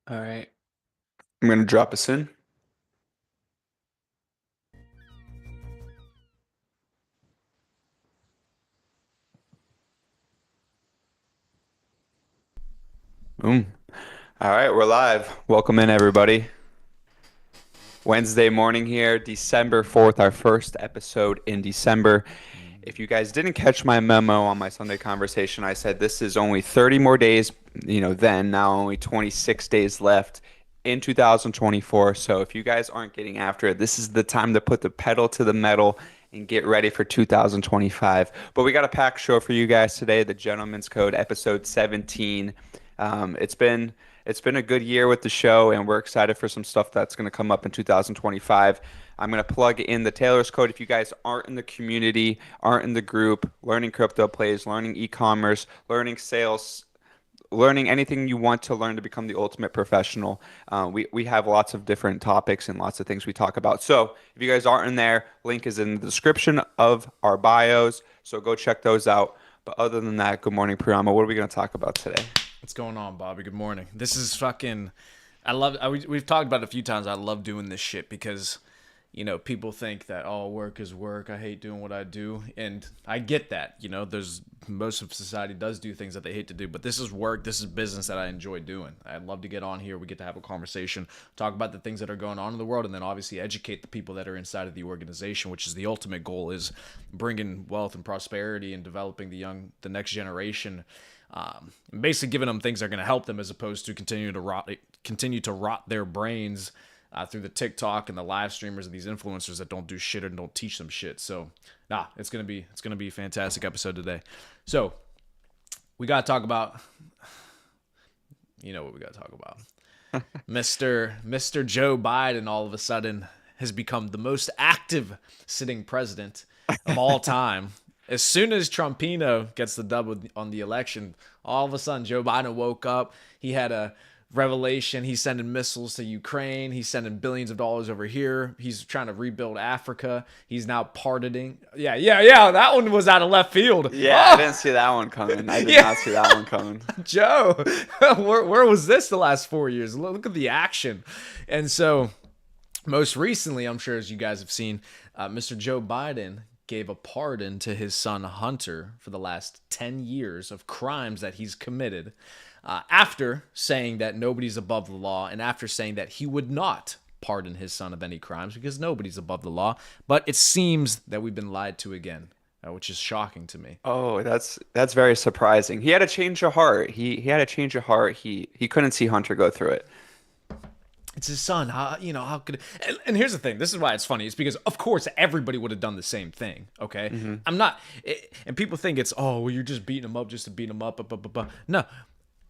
All right. I'm gonna drop us in. Boom. All right, we're live. Welcome in, everybody. Wednesday morning here, December 4th, our first episode in December. If you guys didn't catch my memo on my Sunday conversation, I said this is only 30 more days, now only 26 days left in 2024. So if you guys aren't getting after it, this is the time to put the pedal to the metal and get ready for 2025. But we got a packed show for you guys today, the Gentleman's Code, episode 17. Um, it's been it's been a good year with the show, and we're excited for some stuff that's going to come up in 2025. I'm going to plug in the Taylor's Code. If you guys aren't in the community, aren't in the group, learning crypto plays, learning e-commerce, learning sales, learning anything you want to learn to become the ultimate professional. We have lots of different topics and lots of things we talk about. So if you guys aren't in there, link is in the description of our bios. So go check those out. But other than that, good morning, Priyama. What are we going to talk about today? What's going on, Bobby? Good morning. This is fucking. I love. We've talked about it a few times. I love doing this shit because, people think that work is work. I hate doing what I do, and I get that. There's most of society does do things that they hate to do, but this is work. This is business that I enjoy doing. I'd love to get on here. We get to have a conversation, talk about the things that are going on in the world, and then obviously educate the people that are inside of the organization, which is the ultimate goal: is bringing wealth and prosperity and developing the next generation, basically giving them things that are going to help them as opposed to continue to rot their brains through the TikTok and the live streamers and these influencers that don't do shit and don't teach them shit. So, it's gonna be a fantastic episode today. So, we gotta talk about, what we gotta talk about. Mister Joe Biden all of a sudden has become the most active sitting president of all time. As soon as Trumpino gets the dub on the election, all of a sudden Joe Biden woke up. He had a revelation. He's sending missiles to Ukraine. He's sending billions of dollars over here. He's trying to rebuild Africa. He's now pardoning. Yeah. That one was out of left field. Yeah, I Oh, didn't see that one coming. I did yeah. not see that one coming. Joe, where was this the last 4 years? Look at the action. And so, most recently, I'm sure as you guys have seen, Mr. Joe Biden gave a pardon to his son Hunter for the last 10 years of crimes that he's committed, after saying that nobody's above the law and after saying that he would not pardon his son of any crimes because nobody's above the law. But it seems that we've been lied to again, which is shocking to me. Oh, that's very surprising. He had a change of heart. He had a change of heart. He couldn't see Hunter go through it. It's his son. How could? And here's the thing. This is why it's funny. It's because, of course, everybody would have done the same thing. Okay, Hmm. I'm not. And people think it's, well, you're just beating him up just to beat him up. No,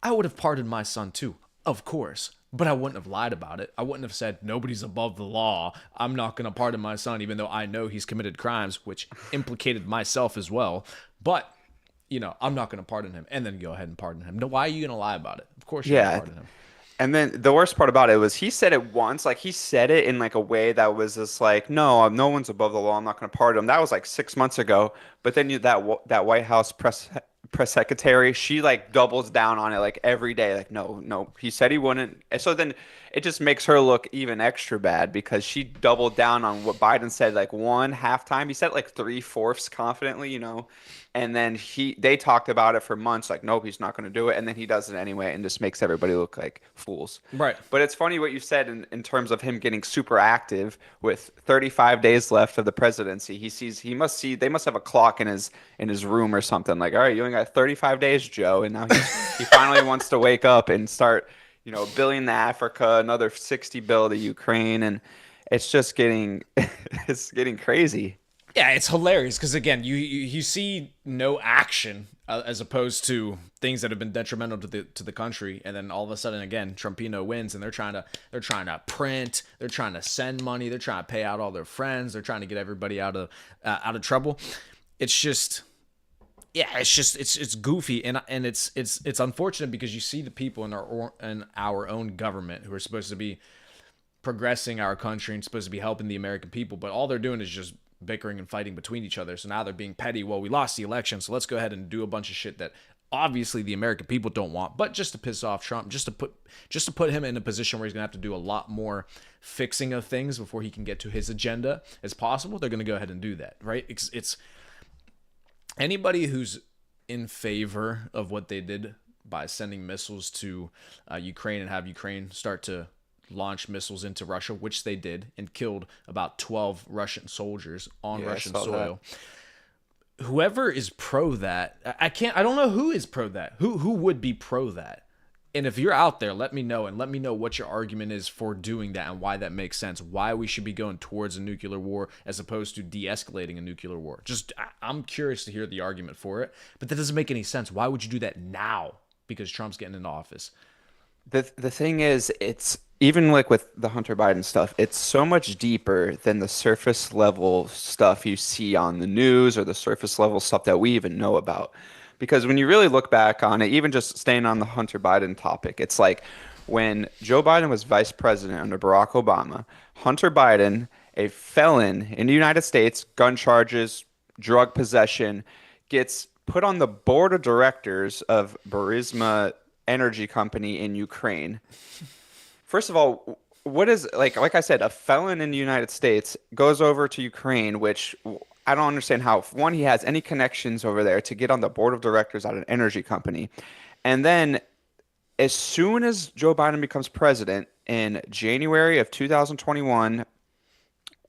I would have pardoned my son too, of course. But I wouldn't have lied about it. I wouldn't have said nobody's above the law. I'm not going to pardon my son, even though I know he's committed crimes, which implicated myself as well. But I'm not going to pardon him, and then go ahead and pardon him. No, why are you going to lie about it? Of course you're going to Yeah. pardon him. And then the worst part about it was he said it once, like he said it in like a way that was just like, no, no one's above the law. I'm not going to pardon him. That was like 6 months ago. But then that White House press secretary, she like doubles down on it like every day. Like, no, no, he said he wouldn't. And so then it just makes her look even extra bad because she doubled down on what Biden said like one half time. He said like three-fourths confidently. And then they talked about it for months, like, nope, he's not going to do it. And then he does it anyway and just makes everybody look like fools. Right. But it's funny what you said in terms of him getting super active with 35 days left of the presidency. They must have a clock in his room or something. Like, all right, you only got 35 days, Joe. And now he finally wants to wake up and start, billion to Africa, another 60 bill to Ukraine. And it's just getting, it's getting crazy. Yeah, it's hilarious because again, you see no action, as opposed to things that have been detrimental to the country, and then all of a sudden again, Trumpino wins, and they're trying to print, they're trying to send money, they're trying to pay out all their friends, they're trying to get everybody out of trouble. It's just, yeah, it's goofy, and it's unfortunate because you see the people in our own government who are supposed to be progressing our country and supposed to be helping the American people, but all they're doing is just bickering and fighting between each other. So now they're being petty. Well, we lost the election, so let's go ahead and do a bunch of shit that obviously the American people don't want, but just to piss off Trump, just to put him in a position where he's gonna have to do a lot more fixing of things before he can get to his agenda as possible. They're gonna go ahead and do that, right? It's anybody who's in favor of what they did by sending missiles to Ukraine and have Ukraine start to launch missiles into Russia, which they did, and killed about 12 Russian soldiers on Russian soil. Whoever is pro that, I don't know who is pro that. Who would be pro that? And if you're out there, let me know, and let me know what your argument is for doing that and why that makes sense. Why we should be going towards a nuclear war as opposed to de-escalating a nuclear war. I'm curious to hear the argument for it, but that doesn't make any sense. Why would you do that now? Because Trump's getting into office. The thing is, it's even like with the Hunter Biden stuff, it's so much deeper than the surface level stuff you see on the news or the surface level stuff that we even know about. Because when you really look back on it, even just staying on the Hunter Biden topic, it's like when Joe Biden was vice president under Barack Obama, Hunter Biden, a felon in the United States, gun charges, drug possession, gets put on the board of directors of Burisma energy company in Ukraine. First of all, what is like I said, a felon in the United States goes over to Ukraine, which I don't understand how one he has any connections over there to get on the board of directors at an energy company. And then as soon as Joe Biden becomes president in January of 2021,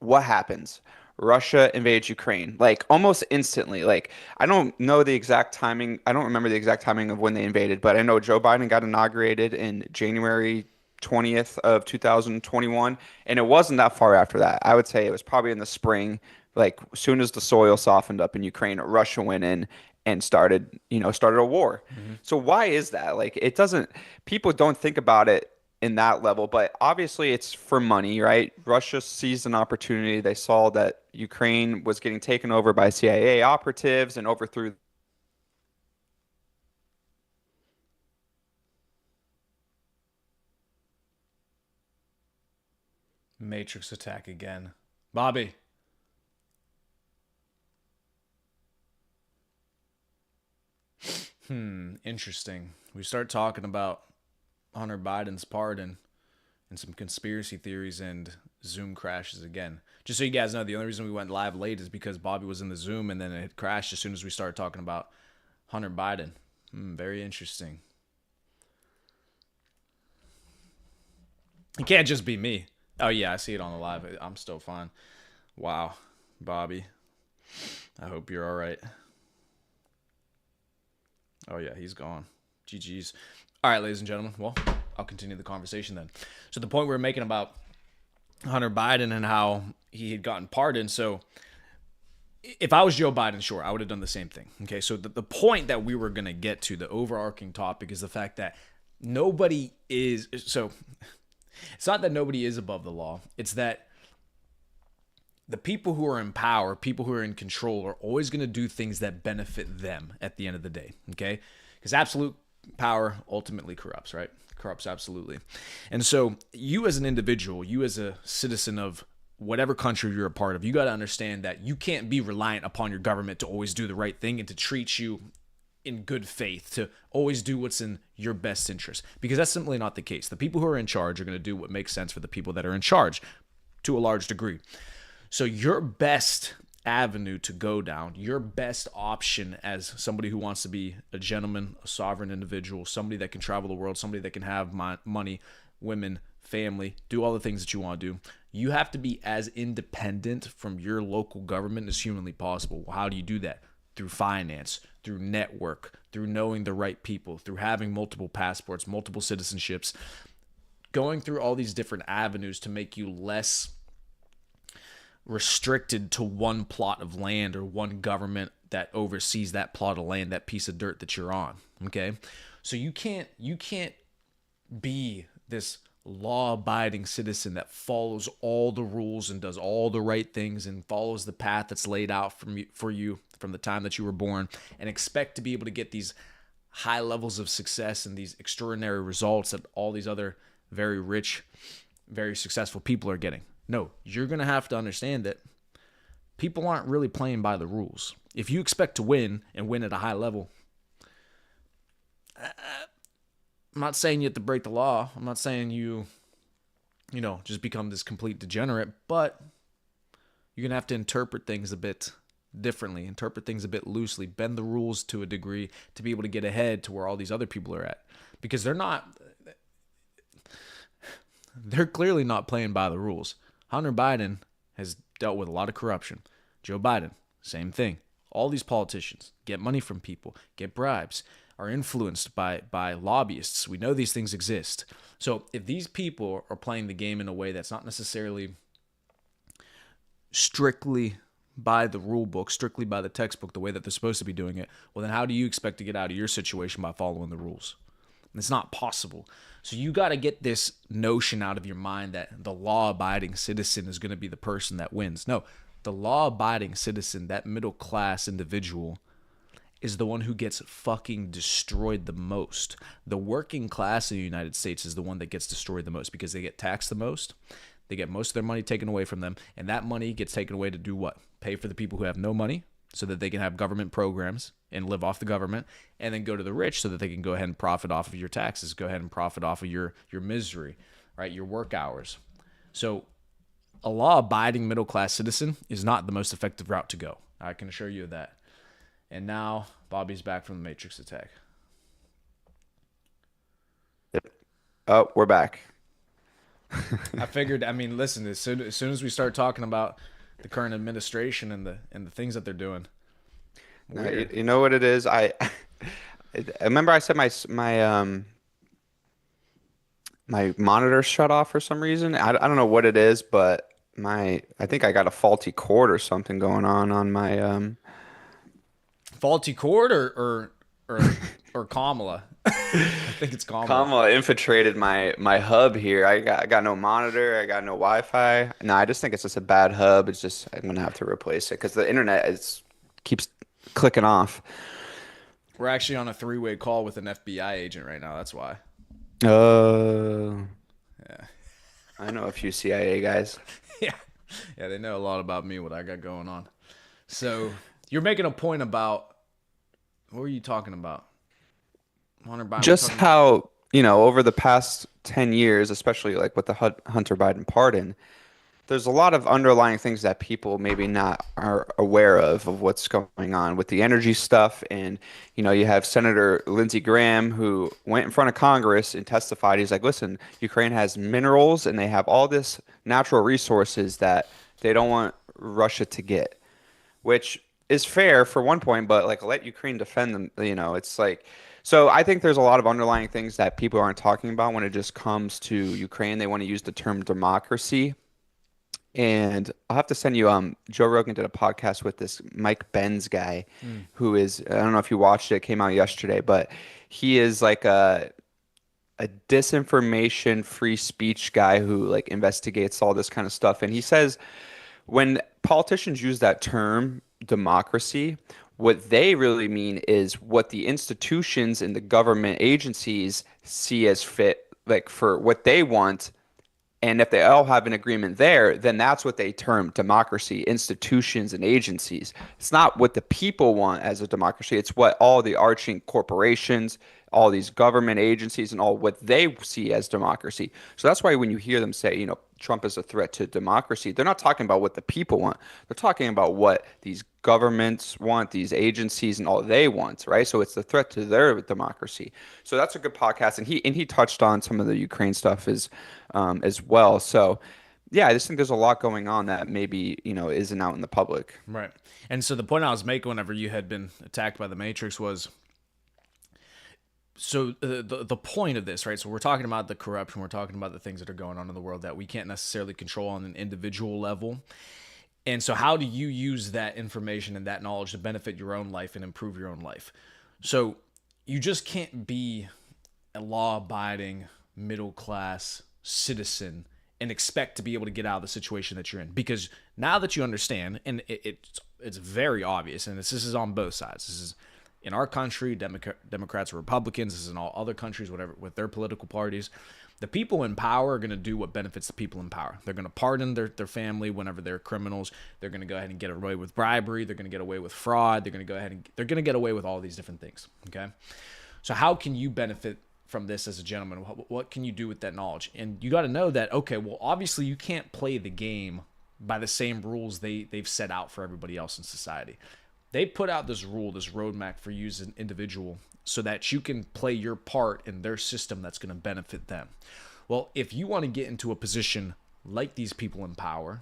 what happens? Russia invades Ukraine, like almost instantly. Like I don't know the exact timing. I don't remember the exact timing of when they invaded, but I know Joe Biden got inaugurated in January 20th of 2021, and it wasn't that far after that. I would say it was probably in the spring, like as soon as the soil softened up in Ukraine, Russia went in and started a war. So why is that? Like it doesn't, people don't think about it in that level, but obviously it's for money, right? Russia seized an opportunity. They saw that Ukraine was getting taken over by CIA operatives and overthrew. Matrix attack again. Bobby. Interesting. We start talking about Hunter Biden's pardon and some conspiracy theories, and Zoom crashes again. Just so you guys know, the only reason we went live late is because Bobby was in the Zoom and then it crashed as soon as we started talking about Hunter Biden. Very interesting. It can't just be me. Oh, yeah, I see it on the live. I'm still fine. Wow, Bobby. I hope you're all right. Oh, yeah, he's gone. GG's. All right, ladies and gentlemen. Well, I'll continue the conversation then. So the point we were making about Hunter Biden and how he had gotten pardoned. So if I was Joe Biden, sure, I would have done the same thing. Okay, so the point that we were going to get to, the overarching topic, is the fact that nobody is... So it's not that nobody is above the law. It's that the people who are in power, people who are in control, are always going to do things that benefit them at the end of the day, okay? Because absolute power ultimately corrupts, right? Corrupts absolutely. And so you as an individual, you as a citizen of whatever country you're a part of, you got to understand that you can't be reliant upon your government to always do the right thing and to treat you in good faith, to always do what's in your best interest, because that's simply not the case. The people who are in charge are going to do what makes sense for the people that are in charge to a large degree. So your best avenue to go down, your best option as somebody who wants to be a gentleman, a sovereign individual, somebody that can travel the world, somebody that can have money, women, family, do all the things that you want to do, you have to be as independent from your local government as humanly possible. How do you do that? Through finance, through network, through knowing the right people, through having multiple passports, multiple citizenships, going through all these different avenues to make you less restricted to one plot of land or one government that oversees that plot of land, that piece of dirt that you're on. Okay, so you can't be this law-abiding citizen that follows all the rules and does all the right things and follows the path that's laid out for you from the time that you were born and expect to be able to get these high levels of success and these extraordinary results that all these other very rich, very successful people are getting. No, you're going to have to understand that people aren't really playing by the rules. If you expect to win and win at a high level, I'm not saying you have to break the law. I'm not saying you just become this complete degenerate, but you're going to have to interpret things a bit differently, interpret things a bit loosely, bend the rules to a degree to be able to get ahead to where all these other people are at. Because they're clearly not playing by the rules. Hunter Biden has dealt with a lot of corruption. Joe Biden, same thing. All these politicians get money from people, get bribes, are influenced by lobbyists. We know these things exist. So if these people are playing the game in a way that's not necessarily strictly by the rule book, strictly by the textbook, the way that they're supposed to be doing it, well, then how do you expect to get out of your situation by following the rules? It's not possible. So you got to get this notion out of your mind that the law-abiding citizen is going to be the person that wins. No, the law-abiding citizen, that middle-class individual, is the one who gets fucking destroyed the most. The working class in the United States is the one that gets destroyed the most because they get taxed the most. They get most of their money taken away from them, and that money gets taken away to do what? Pay for the people who have no money so that they can have government programs and live off the government, and then go to the rich so that they can go ahead and profit off of your taxes, go ahead and profit off of your misery, right? Your work hours. So a law-abiding middle-class citizen is not the most effective route to go. I can assure you of that. And now Bobby's back from the Matrix attack. Oh, we're back. I figured, listen, as soon as we start talking about the current administration and the things that they're doing. You know what it is? I remember I said my monitor shut off for some reason. I don't know what it is, but I think I got a faulty cord or something going on my faulty cord or Kamala. I think it's Kamala. Kamala infiltrated my hub here. I got no monitor. I got no Wi-Fi. No, I just think it's just a bad hub. It's just I'm gonna have to replace it because the internet keeps clicking off. We're actually on a three-way call with an FBI agent right now. That's why. Yeah. I know a few CIA guys. Yeah, they know a lot about me, what I got going on. So you're making a point about what were you talking about? Hunter Biden. Just how, over the past 10 years, especially like with the Hunter Biden pardon, there's a lot of underlying things that people maybe not are aware of what's going on with the energy stuff. And, you have Senator Lindsey Graham who went in front of Congress and testified. He's like, listen, Ukraine has minerals and they have all this natural resources that they don't want Russia to get, which is fair for one point, but like let Ukraine defend them. It's like, so I think there's a lot of underlying things that people aren't talking about when it just comes to Ukraine. They want to use the term democracy. And I'll have to send you, Joe Rogan did a podcast with this Mike Benz guy who is, I don't know if you watched it, it came out yesterday, but he is like a disinformation free speech guy who like investigates all this kind of stuff. And he says when politicians use that term democracy, what they really mean is what the institutions and the government agencies see as fit, like for what they want. And if they all have an agreement there, then that's what they term democracy, institutions and agencies. It's not what the people want as a democracy. It's what all the arching corporations, all these government agencies and all what they see as democracy. So that's why when you hear them say, Trump is a threat to democracy, they're not talking about what the people want. They're talking about what these governments want, these agencies and all they want, right? So it's the threat to their democracy. So that's a good podcast. And he touched on some of the Ukraine stuff as well. So yeah, I just think there's a lot going on that maybe, isn't out in the public. Right. And so the point I was making whenever you had been attacked by the Matrix was, so the point of this, right? So we're talking about the corruption. We're talking about the things that are going on in the world that we can't necessarily control on an individual level. And so how do you use that information and that knowledge to benefit your own life and improve your own life? So you just can't be a law-abiding, middle-class citizen and expect to be able to get out of the situation that you're in. Because now that you understand, and it's very obvious, and this is on both sides. This is in our country, Democrats or Republicans. This is in all other countries, whatever, with their political parties. The people in power are going to do what benefits the people in power. They're going to pardon their family whenever they're criminals. They're going to go ahead and get away with bribery. They're going to get away with fraud. They're going to get away with all these different things. Okay. So how can you benefit from this as a gentleman? What can you do with that knowledge? And you got to know that, okay, well, obviously you can't play the game by the same rules they've set out for everybody else in society. They put out this rule, this roadmap for you as an individual so that you can play your part in their system that's going to benefit them. Well, if you want to get into a position like these people in power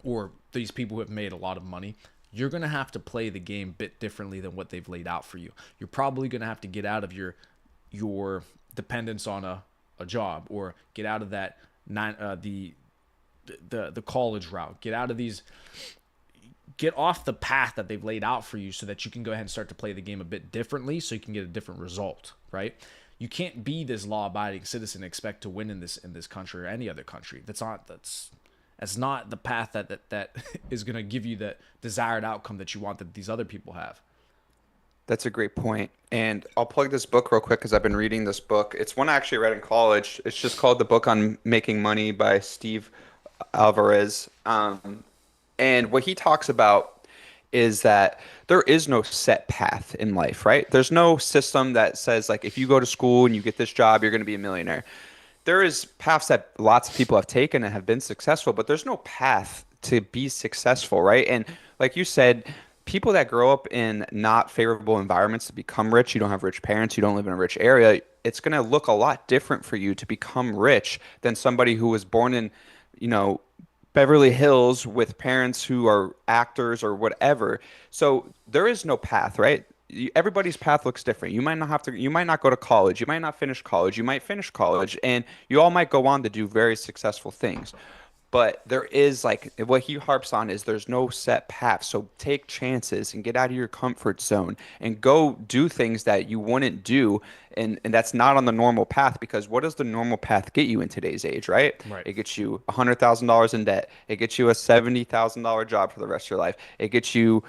or these people who have made a lot of money, you're going to have to play the game a bit differently than what they've laid out for you. You're probably going to have to get out of your dependence on a job, or get out of that the college route. Get off the path that they've laid out for you so that you can go ahead and start to play the game a bit differently so you can get a different result, right? You can't be this law-abiding citizen and expect to win in this country or any other country. That's not the path that is going to give you the desired outcome that you want that these other people have. That's a great point. And I'll plug this book real quick because I've been reading this book. It's one I actually read in college. It's just called The Book on Making Money by Steve Alvarez. And what he talks about is that there is no set path in life, right? There's no system that says, like, if you go to school and you get this job, you're going to be a millionaire. There is paths that lots of people have taken and have been successful, but there's no path to be successful, right? And like you said, people that grow up in not favorable environments to become rich, you don't have rich parents, you don't live in a rich area, it's going to look a lot different for you to become rich than somebody who was born in, you know, Beverly Hills with parents who are actors or whatever. So there is no path, right? Everybody's path looks different. You might not go to college, you might not finish college, you might finish college, and you all might go on to do very successful things. But there is, like, what he harps on is there's no set path. So take chances and get out of your comfort zone and go do things that you wouldn't do. And that's not on the normal path, because what does the normal path get you in today's age, right? Right. It gets you $100,000 in debt. It gets you a $70,000 job for the rest of your life. It gets you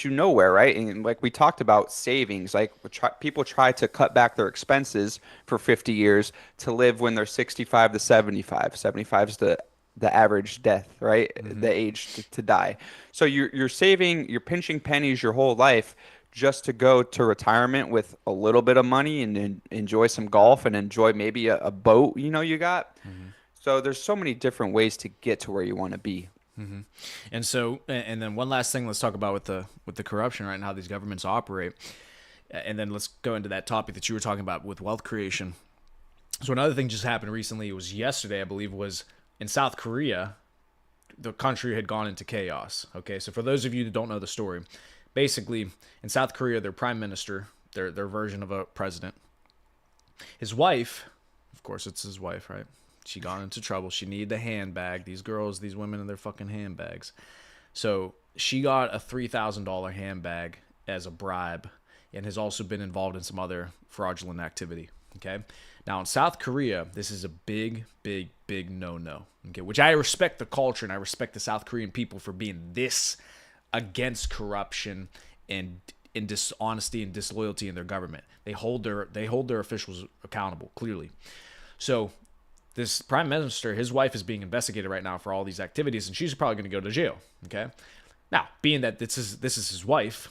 nowhere, right? And like we talked about savings, like people try to cut back their expenses for 50 years to live when they're 65 to 75. 75 is the average death, right? The age to die. So you're saving, you're pinching pennies your whole life just to go to retirement with a little bit of money and enjoy some golf and enjoy maybe a boat, you got. So there's so many different ways to get to where you want to be. And so, and then one last thing, let's talk about with the corruption, right, and how these governments operate. And then let's go into that topic that you were talking about with wealth creation. So another thing just happened recently, it was yesterday, I believe, was in South Korea, the country had gone into chaos. Okay, so for those of you that don't know the story, basically in South Korea, their prime minister, their version of a president, his wife, of course it's his wife, right? She got into trouble. She needed the handbag. These women and their fucking handbags. So she got a $3,000 handbag as a bribe, and has also been involved in some other fraudulent activity. Okay. Now in South Korea, this is a big, big, big no-no. Okay, which I respect the culture and I respect the South Korean people for being this against corruption and in dishonesty and disloyalty in their government. They hold their officials accountable, clearly. So this prime minister, his wife is being investigated right now for all these activities, and she's probably going to go to jail. Okay. Now, being that this is his wife,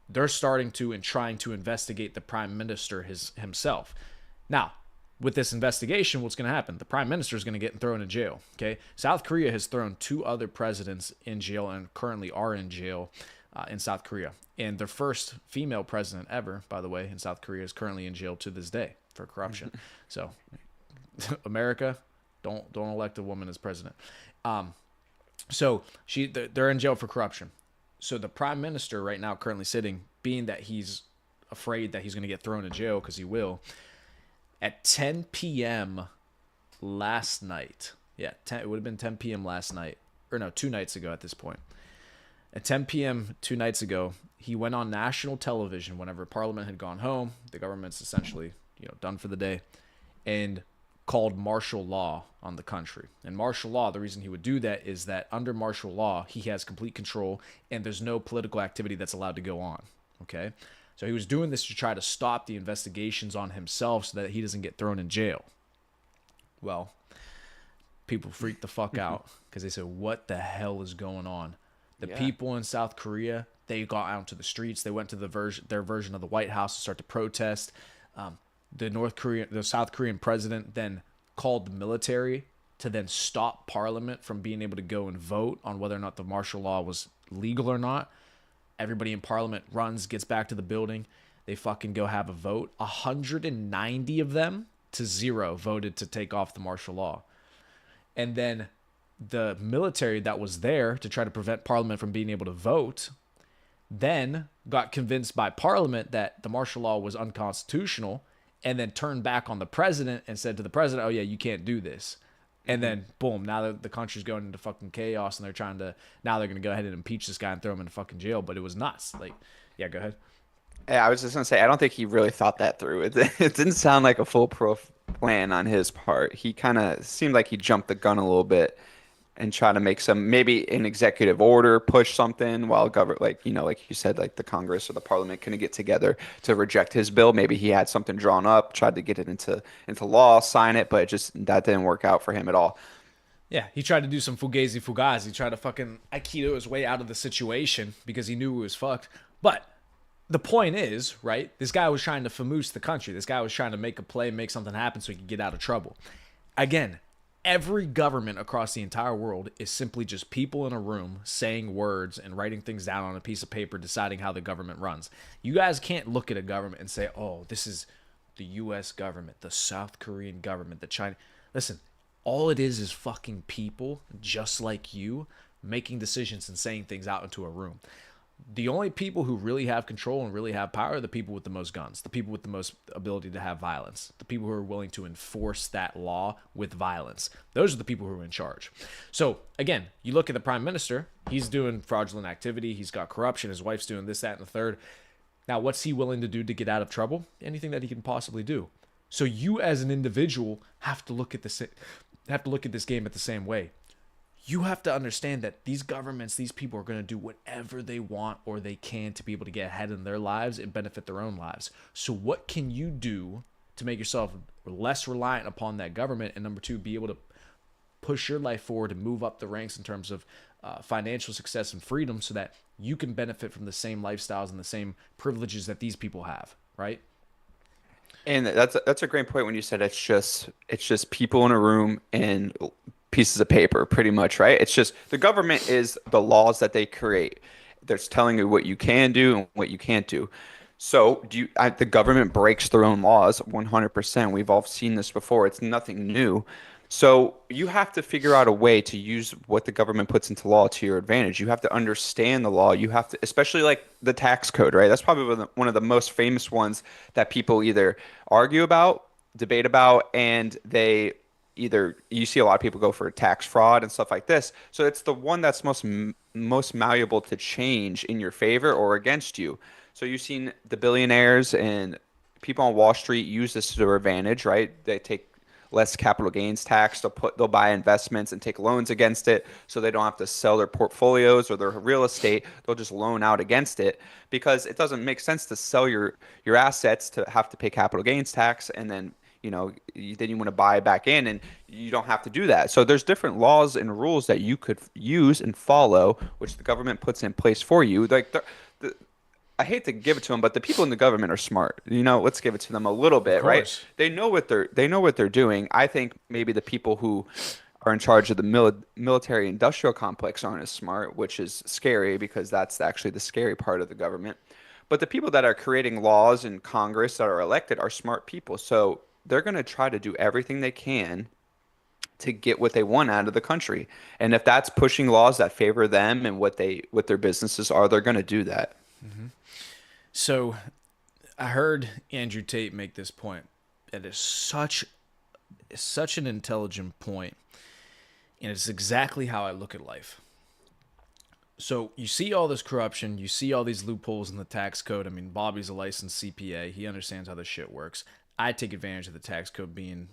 they're starting to and trying to investigate the prime minister himself. Now, with this investigation, what's going to happen? The prime minister is going to get thrown in jail. Okay, South Korea has thrown 2 other presidents in jail and currently are in jail in South Korea. And their first female president ever, by the way, in South Korea is currently in jail to this day for corruption. So, America, don't elect a woman as president. So they're in jail for corruption. So the prime minister right now, currently sitting, being that he's afraid that he's going to get thrown in jail, because he will. At 10 p.m. last night, it would have been 10 p.m. last night, or no, 2 nights ago at this point. At 10 p.m. 2 nights ago, he went on national television whenever Parliament had gone home. The government's essentially, done for the day, and called martial law on the country. And martial law, the reason he would do that is that under martial law, he has complete control, and there's no political activity that's allowed to go on. Okay? So he was doing this to try to stop the investigations on himself so that he doesn't get thrown in jail. Well, people freaked the fuck out because they said, what the hell is going on? The Yeah. people in South Korea, they got out into the streets. They went to their version of the White House to start to protest. The South Korean president then called the military to then stop Parliament from being able to go and vote on whether or not the martial law was legal or not. Everybody in Parliament runs, gets back to the building. They fucking go have a vote. 190 of them to 0 voted to take off the martial law. And then the military that was there to try to prevent Parliament from being able to vote then got convinced by Parliament that the martial law was unconstitutional, and then turned back on the president and said to the president, oh yeah, you can't do this. And then boom, now the country's going into fucking chaos, and now they're going to go ahead and impeach this guy and throw him into fucking jail. But it was nuts. Like, yeah, go ahead. Yeah, I was just gonna say, I don't think he really thought that through. It didn't sound like a foolproof plan on his part. He kind of seemed like he jumped the gun a little bit and try to make some maybe an executive order, push something while government, like you said, like the Congress or the Parliament couldn't get together to reject his bill. Maybe he had something drawn up, tried to get it into law, sign it, but that didn't work out for him at all. Yeah, he tried to do some fugazi. He tried to fucking Aikido his way out of the situation because he knew he was fucked. But the point is, right, this guy was trying to famoose the country. This guy was trying to make a play, make something happen so he could get out of trouble. Again, every government across the entire world is simply just people in a room saying words and writing things down on a piece of paper, deciding how the government runs. You guys can't look at a government and say, oh, this is the U.S. government, the South Korean government, the China. Listen, all it is fucking people just like you making decisions and saying things out into a room. The only people who really have control and really have power are the people with the most guns, the people with the most ability to have violence, the people who are willing to enforce that law with violence. Those are the people who are in charge. So again, you look at the prime minister, he's doing fraudulent activity, he's got corruption, his wife's doing this, that, and the third. Now, what's he willing to do to get out of trouble? Anything that he can possibly do. So you as an individual have to look at this game at the same way. You have to understand that these governments, these people are going to do whatever they want or they can to be able to get ahead in their lives and benefit their own lives. So what can you do to make yourself less reliant upon that government? And number two, be able to push your life forward and move up the ranks in terms of financial success and freedom so that you can benefit from the same lifestyles and the same privileges that these people have, right? And that's a great point when you said it's just people in a room and pieces of paper, pretty much, right? It's just the government is the laws that they create. They're telling you what you can do and what you can't do. So the government breaks their own laws 100%. We've all seen this before. It's nothing new. So you have to figure out a way to use what the government puts into law to your advantage. You have to understand the law. You have to, especially like the tax code, right? That's probably one of the most famous ones that people either argue about, debate about, and you see a lot of people go for tax fraud and stuff like this. So it's the one that's most malleable to change in your favor or against you. So you've seen the billionaires and people on Wall Street use this to their advantage, right? They take less capital gains tax. They'll buy investments and take loans against it, so they don't have to sell their portfolios or their real estate. They'll just loan out against it because it doesn't make sense to sell your assets to have to pay capital gains tax, and then then you want to buy back in, and you don't have to do that. So there's different laws and rules that you could use and follow, which the government puts in place for you. Like I hate to give it to them, but the people in the government are smart. Let's give it to them a little bit, right? They know what they're doing. I think maybe the people who are in charge of the military industrial complex aren't as smart, which is scary because that's actually the scary part of the government. But the people that are creating laws in Congress that are elected are smart people. So they're going to try to do everything they can to get what they want out of the country. And if that's pushing laws that favor them and what their businesses are, they're going to do that. Mm-hmm. So I heard Andrew Tate make this point. It is such an intelligent point, and it's exactly how I look at life. So you see all this corruption, you see all these loopholes in the tax code. I mean, Bobby's a licensed CPA. He understands how this shit works. I take advantage of the tax code being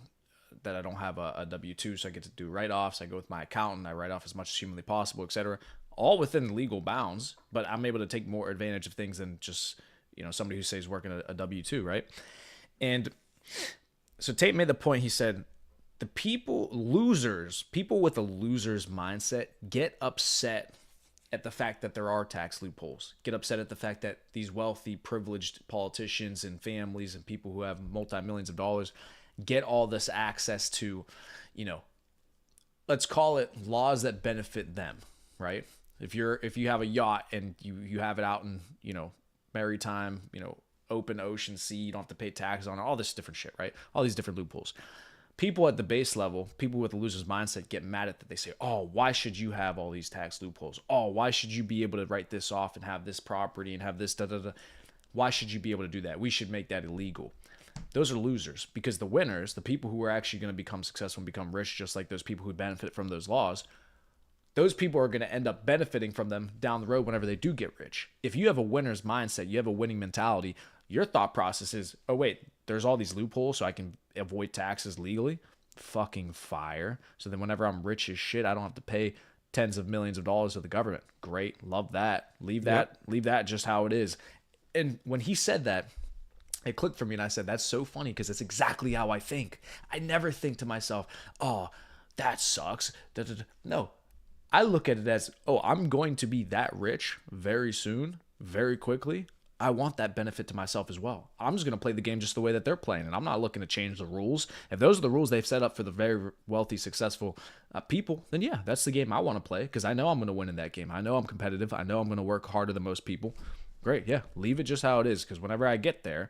that I don't have a W-2, so I get to do write-offs. I go with my accountant. I write off as much as humanly possible, etc. All within legal bounds, but I'm able to take more advantage of things than just, somebody who says working a W-2, right? And so Tate made the point, he said, people with a loser's mindset get upset at the fact that there are tax loopholes. Get upset at the fact that these wealthy, privileged politicians and families and people who have multi-millions of dollars get all this access to, you know, let's call it laws that benefit them, right? If you have a yacht and you have it out in, you know, maritime, you know, open ocean sea, you don't have to pay taxes on it, all this different shit, right? All these different loopholes. People at the base level, people with a loser's mindset get mad at that. They say, oh, why should you have all these tax loopholes? Oh, why should you be able to write this off and have this property and have this da da da? Why should you be able to do that? We should make that illegal. Those are losers, because the winners, the people who are actually going to become successful and become rich, just like those people who benefit from those laws, those people are going to end up benefiting from them down the road whenever they do get rich. If you have a winner's mindset, you have a winning mentality, your thought process is, oh, wait, there's all these loopholes so I can avoid taxes legally. Fucking fire. So then whenever I'm rich as shit, I don't have to pay tens of millions of dollars to the government. Great. Love that. Leave that just how it is. And when he said that, it clicked for me, and I said, that's so funny, because it's exactly how I think. I never think to myself, oh, that sucks. No, I look at it as, oh, I'm going to be that rich very soon, very quickly. I want that benefit to myself as well. I'm just going to play the game just the way that they're playing, and I'm not looking to change the rules. If those are the rules they've set up for the very wealthy, successful people, then yeah, that's the game I want to play, because I know I'm going to win in that game. I know I'm competitive. I know I'm going to work harder than most people. Great, yeah, leave it just how it is, because whenever I get there,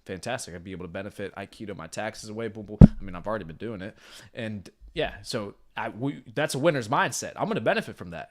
fantastic. I'd be able to benefit. I keto my taxes away. Boom, boom. I mean, I've already been doing it, and yeah, so that's a winner's mindset. I'm going to benefit from that.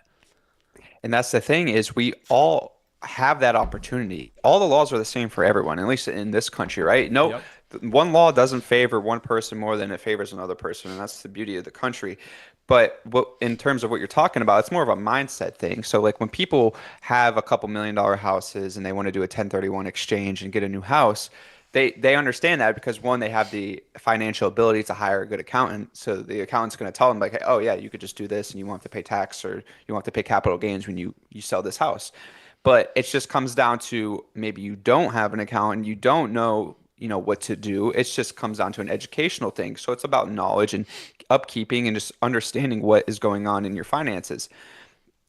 And that's the thing, is we all have that opportunity. All the laws are the same for everyone, at least in this country, right? No, Yep. one law doesn't favor one person more than it favors another person, and that's the beauty of the country. But in terms of what you're talking about, it's more of a mindset thing. So like when people have a couple $1 million houses and they want to do a 1031 exchange and get a new house, they understand that because one, they have the financial ability to hire a good accountant. So the accountant's going to tell them like, hey, oh yeah, you could just do this and you won't have to pay tax, or you won't have to pay capital gains when you sell this house. But it just comes down to, maybe you don't have an accountant, you don't know, what to do. It just comes down to an educational thing. So it's about knowledge and upkeeping and just understanding what is going on in your finances.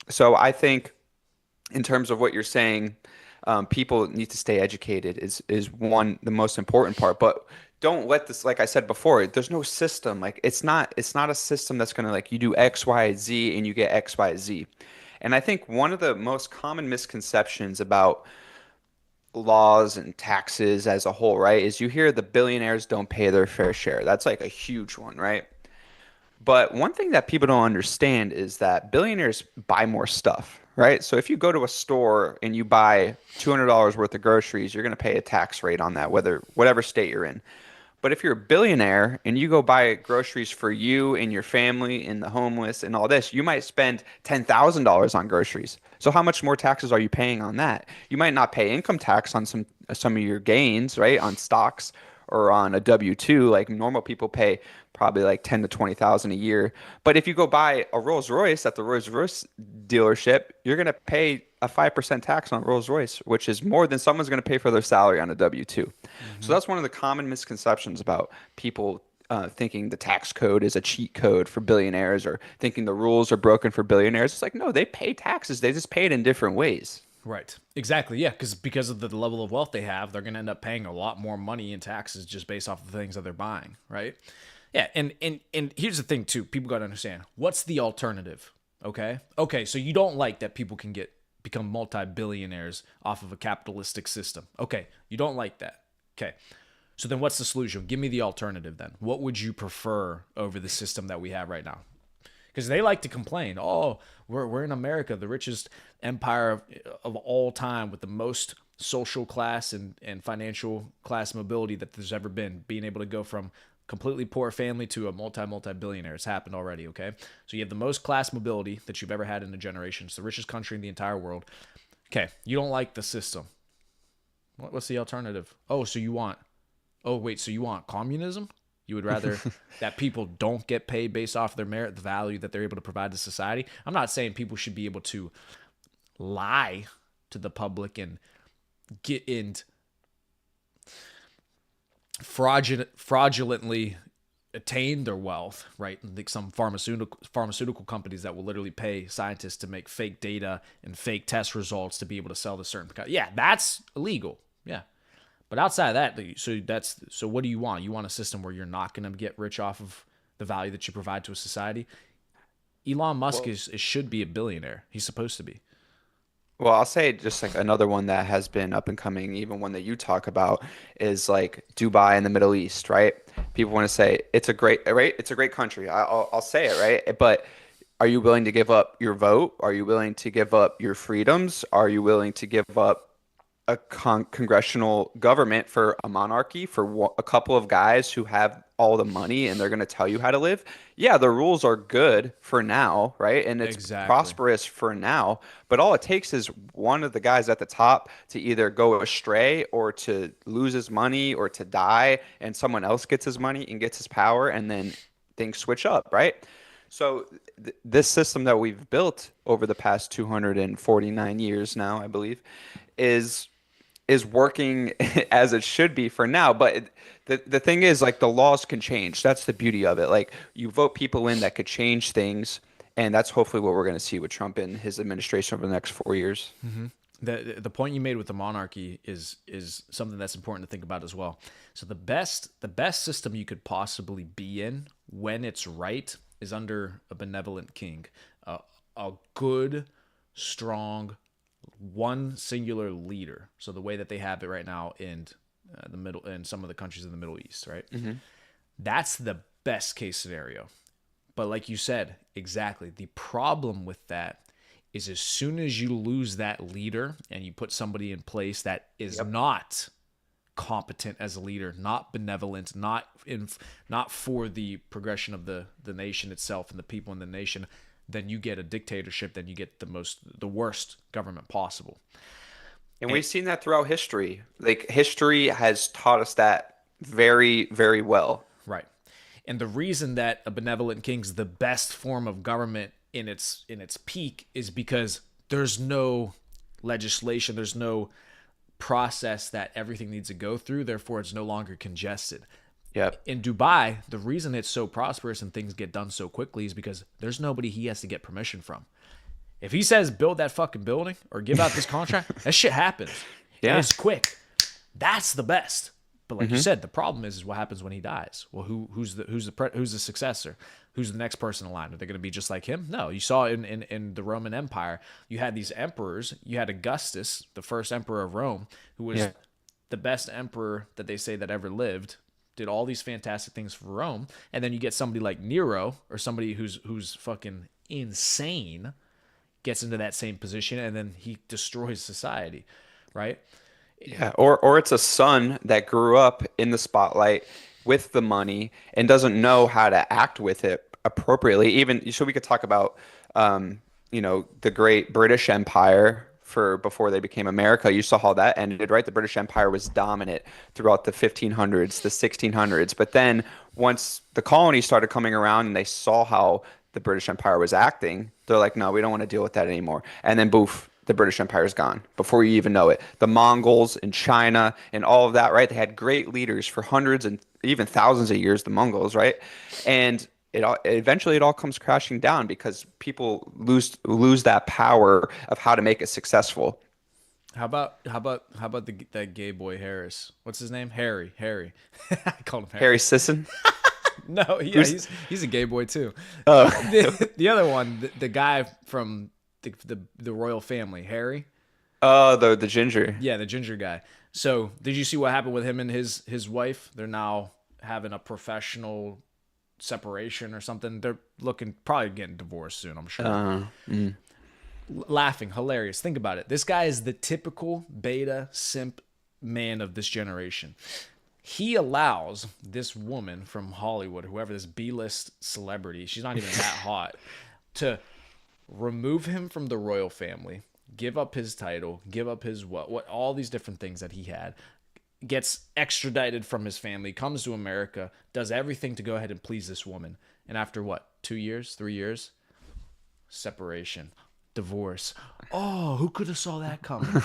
So I think, in terms of what you're saying, people need to stay educated is the most important part. But don't let this, like I said before, there's no system. Like it's not a system that's gonna, like, you do X, Y, Z and you get X, Y, Z. And I think one of the most common misconceptions about laws and taxes as a whole, right, is you hear the billionaires don't pay their fair share. That's like a huge one, right? But one thing that people don't understand is that billionaires buy more stuff, right? So if you go to a store and you buy $200 worth of groceries, you're going to pay a tax rate on that, whatever state you're in. But if you're a billionaire and you go buy groceries for you and your family and the homeless and all this, you might spend $10,000 on groceries. So how much more taxes are you paying on that? You might not pay income tax on some of your gains, right? On stocks or on a W-2, like normal people pay probably like 10 to 20,000 a year. But if you go buy a Rolls Royce at the Rolls Royce dealership, you're going to pay a 5% tax on Rolls Royce, which is more than someone's going to pay for their salary on a W-2. So that's one of the common misconceptions about people thinking the tax code is a cheat code for billionaires, or thinking the rules are broken for billionaires. It's like, no, they pay taxes. They just pay it in different ways. Right. Exactly. Yeah. Because of the level of wealth they have, they're going to end up paying a lot more money in taxes just based off of the things that they're buying. Right. Yeah. And here's the thing too. People got to understand, what's the alternative? Okay. Okay. So you don't like that people can become multi-billionaires off of a capitalistic system. Okay. You don't like that. Okay. So then what's the solution? Give me the alternative then. What would you prefer over the system that we have right now? Because they like to complain, oh, we're in America, the richest empire of all time, with the most social class and financial class mobility that there's ever been, being able to go from completely poor family to a multi-billionaire. It's happened already, okay? So you have the most class mobility that you've ever had in a generation. It's the richest country in the entire world. Okay, you don't like the system. What's the alternative? Oh, so you want communism? You would rather that people don't get paid based off their merit, the value that they're able to provide to society? I'm not saying people should be able to lie to the public and get in fraudulently attain their wealth, right? Like some pharmaceutical companies that will literally pay scientists to make fake data and fake test results to be able to sell to certain. Yeah, that's illegal. Yeah, but outside of that, so what do you want? You want a system where you're not going to get rich off of the value that you provide to a society? Elon Musk Well, should be a billionaire. He's supposed to be. Well, I'll say just like another one that has been up and coming, even one that you talk about, is like Dubai in the Middle East, right? People want to say it's a great, right? It's a great country. I'll say it, right? But are you willing to give up your vote? Are you willing to give up your freedoms? Are you willing to give up a congressional government for a monarchy for a couple of guys who have all the money and they're going to tell you how to live? Yeah, the rules are good for now, right? And it's Exactly. prosperous for now, but all it takes is one of the guys at the top to either go astray or to lose his money or to die, and someone else gets his money and gets his power, and then things switch up, right? So this system that we've built over the past 249 years now, I believe, is working as it should be for now. But the thing is, like, the laws can change. That's the beauty of it. Like, you vote people in that could change things, and that's hopefully what we're going to see with Trump and his administration over the next 4 years. The point you made with the monarchy is something that's important to think about as well. So the best system you could possibly be in when it's right is under a benevolent king, a good, strong, one singular leader. So the way that they have it right now in the middle in some of the countries in the Middle East, right? That's the best case scenario. But like you said, exactly. The problem with that is as soon as you lose that leader and you put somebody in place that is Yep. not competent as a leader, not benevolent, not for the progression of the nation itself and the people in the nation, then you get a dictatorship, then you get the worst government possible. And And, we've seen that throughout history. Like, history has taught us that very, very well. right. And the reason that a benevolent king's the best form of government in its peak is because there's no legislation, there's no process that everything needs to go through, therefore it's no longer congested. Yep. In Dubai, the reason it's so prosperous and things get done so quickly is because there's nobody he has to get permission from. If he says build that fucking building or give out this contract, that shit happens. And Yeah. it's quick. That's the best. But like you said, the problem is what happens when he dies. Well, who's the successor? Who's the next person in line? Are they going to be just like him? No. You saw in the Roman Empire, you had these emperors. You had Augustus, the first emperor of Rome, who was Yeah. the best emperor that they say that ever lived. Did all these fantastic things for Rome, and then you get somebody like Nero or somebody who's fucking insane, gets into that same position, and then he destroys society, right? Yeah, or it's a son that grew up in the spotlight with the money and doesn't know how to act with it appropriately. Even so, we could talk about, the great British Empire for before they became America. You saw how that ended, right? The British Empire was dominant throughout the 1500s, the 1600s. But then once the colonies started coming around and they saw how the British Empire was acting, they're like, no, we don't want to deal with that anymore. And then boof, the British Empire is gone before you even know it. The Mongols in China and all of that, right? They had great leaders for hundreds and even thousands of years, the Mongols, right? And eventually it all comes crashing down because people lose that power of how to make it successful. How about that gay boy Harris? What's his name? Harry. I called him Harry Harry. Sisson, No, yeah, who's he's a gay boy too. oh The other one, the guy from the royal family, Harry. oh the ginger. Yeah, the ginger guy. So, did you see what happened with him and his wife? They're now having a professional separation or something. They're looking probably getting divorced soon, I'm sure. Mm. Laughing, hilarious. Think about it. This guy is the typical beta simp man of this generation. He allows this woman from Hollywood, whoever this B-list celebrity, she's not even that hot, to remove him from the royal family, give up his title, give up his what all these different things that he had, gets extradited from his family, comes to America, does everything to go ahead and please this woman. And after what, 2 years, 3 years? Separation, divorce. Oh, who could have saw that coming?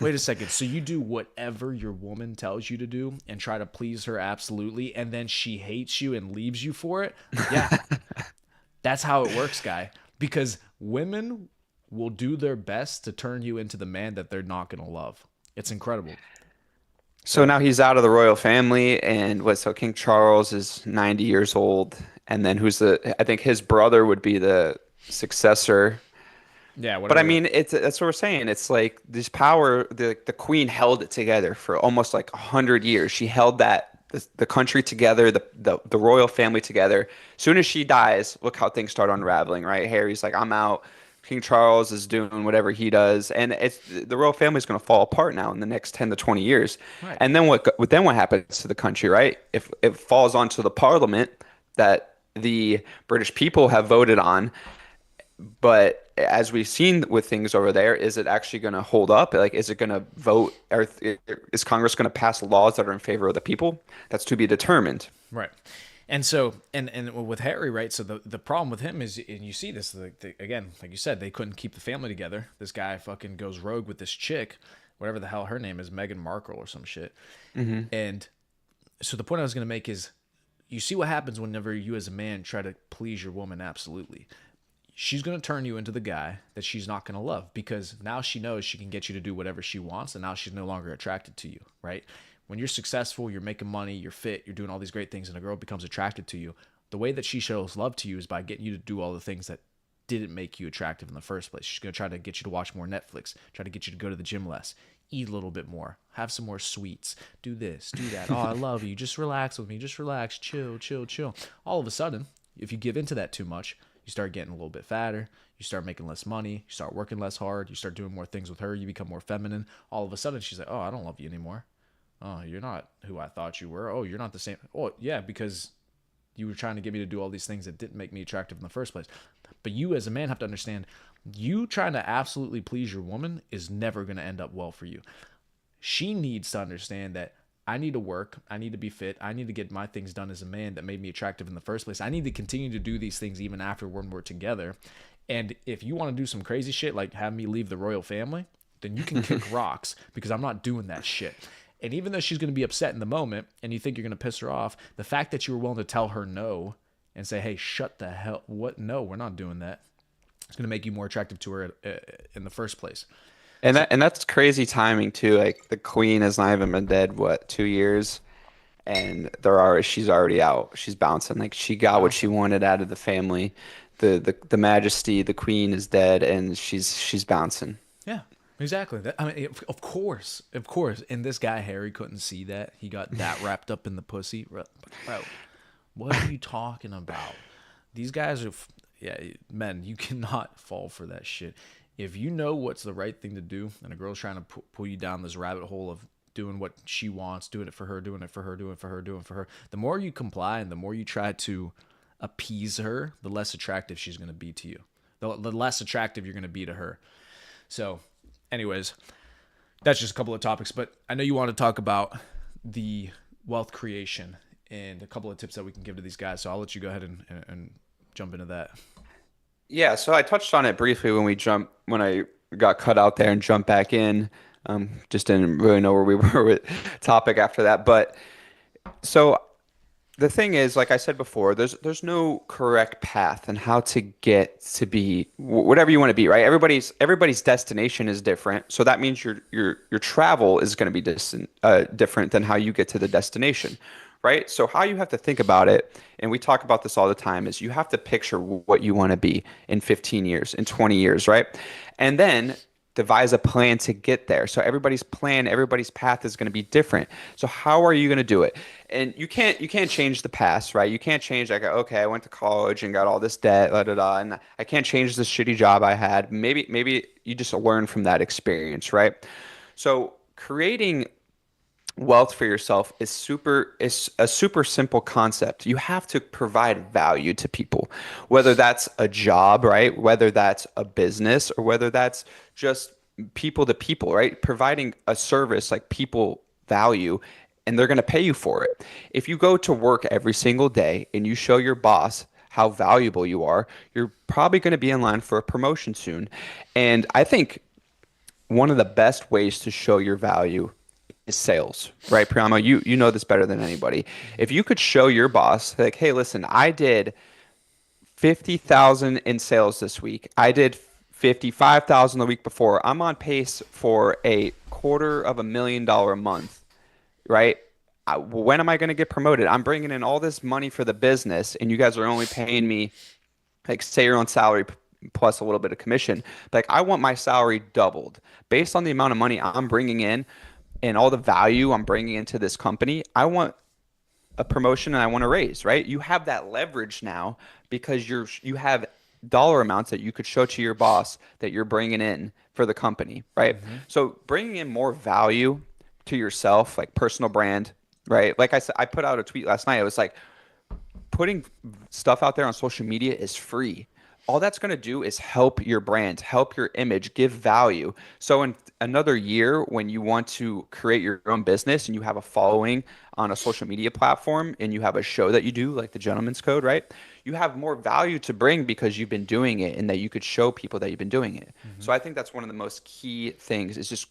Wait a second. So you do whatever your woman tells you to do and try to please her absolutely, and then she hates you and leaves you for it? Yeah, that's how it works, guy. Because women will do their best to turn you into the man that they're not going to love. It's incredible. So So, now he's out of the royal family, and what? So King Charles is 90 years old, and then who's the? I think his brother would be the successor. yeah, But I whatever. mean, it's that's what we're saying. It's like this power. The queen held it together for almost like 100 years. She held the country together, the royal family together. Soon as she dies, look how things start unraveling, right? Harry's like, I'm out. King Charles is doing whatever he does, and it's the royal family is going to fall apart now in the next 10 to 20 years. Right. And then what happens to the country, right? If it falls onto the parliament that the British people have voted on, but as we've seen with things over there, is it actually going to hold up? Like, is it going to vote, or is Congress going to pass laws that are in favor of the people? That's to be determined. Right. And so, and with Harry, right? So the problem with him is, and you see this, again, like you said, they couldn't keep the family together. This guy fucking goes rogue with this chick, whatever the hell her name is, Meghan Markle or some shit. And so the point I was going to make is, you see what happens whenever you as a man try to please your woman absolutely. She's going to turn you into the guy that she's not going to love, because now she knows she can get you to do whatever she wants, and now she's no longer attracted to you, right? When you're successful, you're making money, you're fit, you're doing all these great things, and a girl becomes attracted to you, the way that she shows love to you is by getting you to do all the things that didn't make you attractive in the first place. She's going to try to get you to watch more Netflix, try to get you to go to the gym less, eat a little bit more, have some more sweets, do this, do that. Oh, I love you. Just relax with me. Just relax. Chill, chill, chill. All of a sudden, if you give into that too much, you start getting a little bit fatter, you start making less money, you start working less hard, you start doing more things with her, you become more feminine. All of a sudden, she's like, oh, I don't love you anymore. Oh, you're not who I thought you were. Oh, you're not the same. Oh, yeah, because you were trying to get me to do all these things that didn't make me attractive in the first place. But you as a man have to understand, you trying to absolutely please your woman is never going to end up well for you. She needs to understand that I need to work, I need to be fit, I need to get my things done as a man that made me attractive in the first place. I need to continue to do these things even after when we're together. And if you want to do some crazy shit like have me leave the royal family, then you can kick rocks, because I'm not doing that shit. And even though she's going to be upset in the moment and you think you're going to piss her off, the fact that you were willing to tell her no and say, hey, shut the hell, what? No, we're not doing that. It's going to make you more attractive to her in the first place. And So, that's crazy timing too. Like the queen has not even been dead, what, 2 years? And she's already out. She's bouncing. Like she got what she bouncing. wanted out of the family. The majesty, the queen is dead, and she's bouncing. Yeah, exactly. I mean, of course, of course. And this guy Harry couldn't see that. He got that wrapped up in the pussy, bro. What are you talking about? These guys are, yeah, men. You cannot fall for that shit. If you know what's the right thing to do, and a girl's trying to pull you down this rabbit hole of doing what she wants, doing it for her, doing it for her, doing it for her, doing it for her, the more you comply and the more you try to appease her, the less attractive she's going to be to you. The less attractive you're going to be to her. So, anyways, that's just a couple of topics, but I know you want to talk about the wealth creation and a couple of tips that we can give to these guys. So I'll let you go ahead and jump into that. Yeah, so I touched on it briefly when I got cut out there and jumped back in. Just didn't really know where we were with topic after that. But so the thing is, like I said before, there's no correct path and how to get to be whatever you want to be, right? Everybody's destination is different, so that means your travel is going to be different than how you get to the destination, right? So how you have to think about it, and we talk about this all the time, is you have to picture what you want to be in 15 years, in 20 years, right? And then devise a plan to get there. So everybody's plan, everybody's path is going to be different. So how are you going to do it? And you can't change the past, right? You can't change like, okay, I went to college and got all this debt, da da da, and I can't change this shitty job I had. Maybe you just learn from that experience, right? So creating wealth for yourself is a super simple concept. You have to provide value to people, whether that's a job, right? Whether that's a business, or whether that's just people to people, right? Providing a service like people value, and they're going to pay you for it. If you go to work every single day and you show your boss how valuable you are, you're probably going to be in line for a promotion soon. And I think one of the best ways to show your value is sales, right? Priyama, you know this better than anybody. If you could show your boss, like, hey, listen, I did 50,000 in sales this week. I did 55,000 the week before. I'm on pace for a $250,000 a month, right? When am I going to get promoted? I'm bringing in all this money for the business, and you guys are only paying me, like, say your own salary plus a little bit of commission. Like, I want my salary doubled based on the amount of money I'm bringing in and all the value I'm bringing into this company. I want a promotion and I want to raise, right? You have that leverage now because you have dollar amounts that you could show to your boss that you're bringing in for the company, right? Mm-hmm. So bringing in more value to yourself, like personal brand, right? Like I said, I put out a tweet last night. It was like, putting stuff out there on social media is free. All that's going to do is help your brand, help your image, give value. So in another year, when you want to create your own business and you have a following on a social media platform and you have a show that you do, like the Gentleman's Code, right? You have more value to bring because you've been doing it and that you could show people that you've been doing it. Mm-hmm. So I think that's one of the most key things is just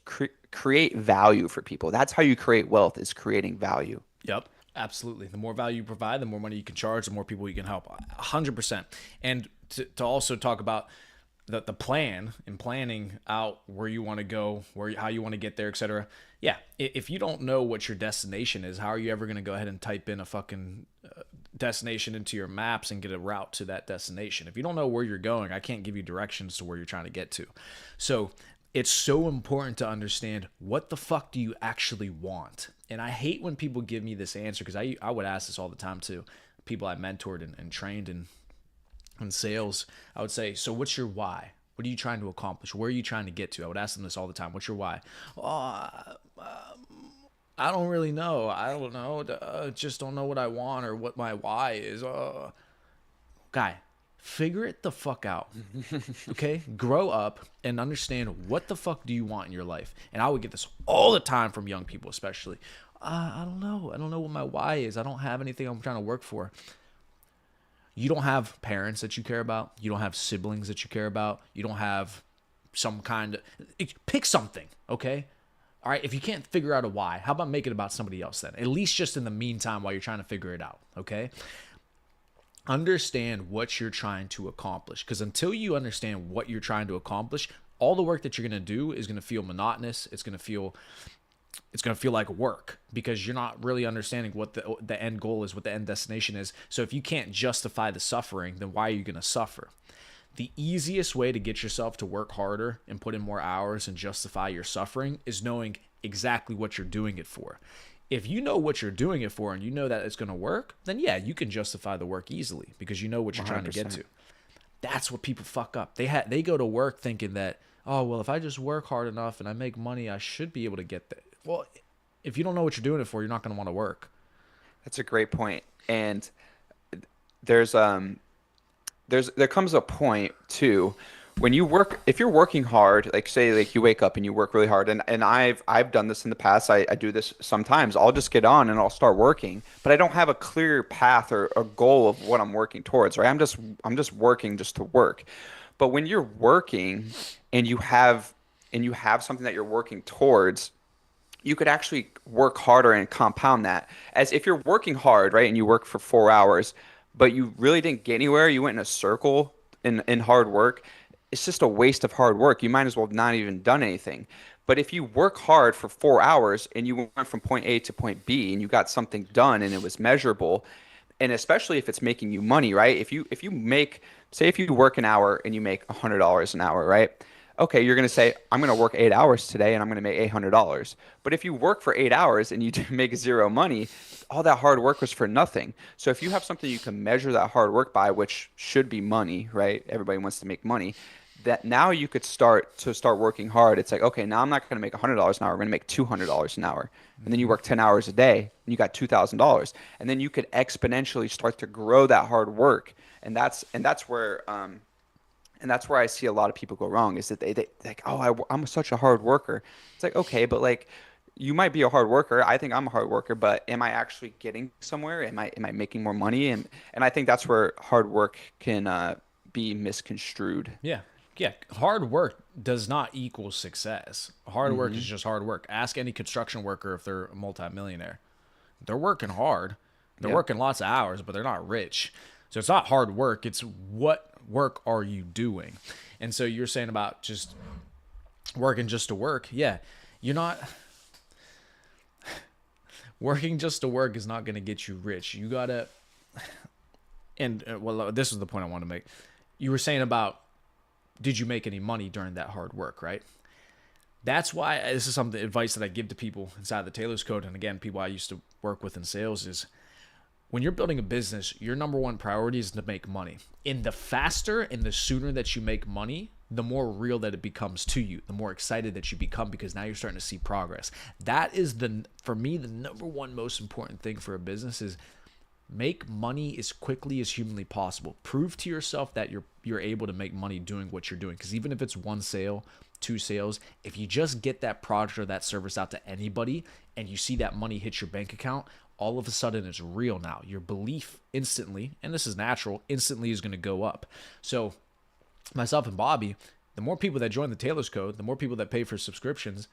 create value for people. That's how you create wealth, is creating value. Yep. Absolutely. The more value you provide, the more money you can charge, the more people you can help. 100%. And to also talk about the plan and planning out where you want to go, how you want to get there, etc. Yeah. If you don't know what your destination is, how are you ever going to go ahead and type in a fucking destination into your maps and get a route to that destination? If you don't know where you're going, I can't give you directions to where you're trying to get to. So it's so important to understand, what the fuck do you actually want? And I hate when people give me this answer, because I would ask this all the time to people I mentored and trained in sales. I would say, so what's your why? What are you trying to accomplish? Where are you trying to get to? I would ask them this all the time. What's your why? Oh, I don't really know. I don't know. Just don't know what I want or what my why is. Guy, figure it the fuck out. Okay? Grow up and understand, what the fuck do you want in your life? And I would get this all the time from young people, especially. I don't know. I don't know what my why is. I don't have anything I'm trying to work for. You don't have parents that you care about. You don't have siblings that you care about. You don't have some kind of... Pick something, okay? All right, if you can't figure out a why, how about make it about somebody else then? At least just in the meantime while you're trying to figure it out, okay? Understand what you're trying to accomplish, because until you understand what you're trying to accomplish, all the work that you're going to do is going to feel monotonous. It's going to feel like work, because you're not really understanding what the end goal is, what the end destination is. So if you can't justify the suffering, then why are you going to suffer? The easiest way to get yourself to work harder and put in more hours and justify your suffering is knowing exactly what you're doing it for. If you know what you're doing it for and you know that it's going to work, then yeah, you can justify the work easily because you know what you're 100%. Trying to get to. That's what people fuck up. They go to work thinking that, oh, well, if I just work hard enough and I make money, I should be able to get there. Well, if you don't know what you're doing it for, you're not going to want to work. That's a great point. And there comes a point too when you work, if you're working hard, like say like you wake up and you work really hard, and I've done this in the past. I do this sometimes. I'll just get on and I'll start working, but I don't have a clear path or a goal of what I'm working towards, right? I'm just working just to work. But when you're working and you have something that you're working towards, you could actually work harder and compound that. As if you're working hard, right, and you work for 4 hours, but you really didn't get anywhere, you went in a circle in hard work, it's just a waste of hard work. You might as well have not even done anything. But if you work hard for 4 hours and you went from point A to point B and you got something done and it was measurable, and especially if it's making you money, right? If you make, say if you work an hour and you make $100 an hour, right? Okay, you're going to say, I'm going to work 8 hours today and I'm going to make $800. But if you work for 8 hours and you make zero money, all that hard work was for nothing. So if you have something you can measure that hard work by, which should be money, right? Everybody wants to make money. That now you could start working hard. It's like, okay, now I'm not going to make $100 an hour. I'm going to make $200 an hour. And then you work 10 hours a day and you got $2,000. And then you could exponentially start to grow that hard work. And that's where I see a lot of people go wrong, is that they like, oh, I'm such a hard worker. It's like, okay, but like you might be a hard worker. I think I'm a hard worker, but am I actually getting somewhere? Am I making more money? And I think that's where hard work can be misconstrued. Yeah. Yeah. Hard work does not equal success. Hard work is Hmm. just hard work. Ask any construction worker if they're a multimillionaire. They're working hard. They're Yep. working lots of hours, but they're not rich. So it's not hard work. It's what work are you doing? And so you're saying about just working just to work. Yeah. You're not working just to work is not going to get you rich. You got to, and well, this was the point I want to make. You were saying about, did you make any money during that hard work, right? That's why this is some advice that I give to people inside the Taylor's Code. And again, people I used to work with in sales is when you're building a business, your number one priority is to make money. And the faster and the sooner that you make money, the more real that it becomes to you, the more excited that you become because now you're starting to see progress. That is for me, the number one most important thing for a business is make money as quickly as humanly possible. Prove to yourself that you're able to make money doing what you're doing. Because even if it's one sale, two sales, if you just get that product or that service out to anybody and you see that money hit your bank account, all of a sudden it's real now. Your belief instantly, and this is natural, instantly is going to go up. So myself and Bobby, the more people that join the Taylor's Code, the more people that pay for subscriptions,